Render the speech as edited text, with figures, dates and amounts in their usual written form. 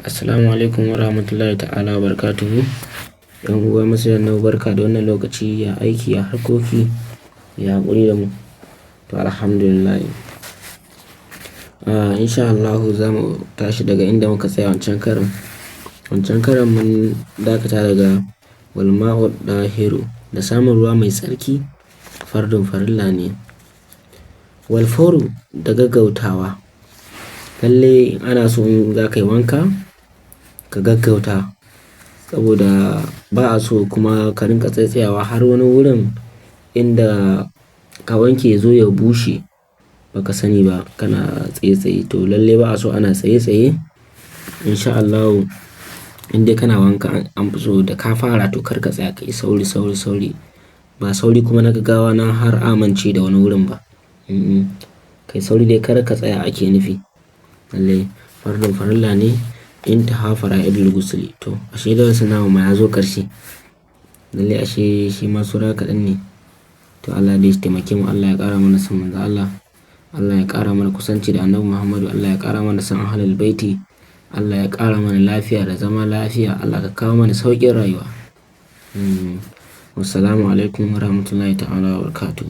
Assalamu alaikum wa rahmatullahi ta'ala wa barakatuhu. Yan uwa masu yanzu barka da wannan lokaci, ya aiki, ya harkoki, ya haƙuri da mu. To alhamdulillah. Insha Allahu za mu tashi daga inda muka tsaya wancan karan. Wancan karan mun dakata daga walma'u dahiru, da samun ruwa mai tsarki fardun farilla ne. Walfauru, da gaggautawa. Lalle ana so in za ka yi wanka ka gaggauta, saboda ba a so kuma ka rinƙa tsaitsayawa har wani wurin inda ka wanke ya zo ya bushe baka sani ba kana tsaitsaye. To lalle ba a so ana tsaitsaye. Insha Allahu in dai kana wanka an fi so da ka fara to kar ka tsaya ka yi sauri. Ba sauri kuma na gaggawa na har amince da wani wurin ba. Kai sauri dai kar ka tsaya ake nufi. Lalle fardun farilla ne intaha fara'idul ghusli. To ashe darasin namu ma ya zo ƙarshe. Lalle ashe shi ma saura kaɗan ne. To Allah dai shi taimake mu, Allah ya ƙara mana son manzon Allah, Allah ya ƙara mana kusanci da Annabi Muhammadu, Allah ya ƙara mana son Ahlul Baiti, Allah ya ƙara mana lafiya da zama lafiya, Allah ka kawo mana sauƙin rayuwa. Wassalamu alaikum wa rahmatullahi ta'ala wa barakatuh.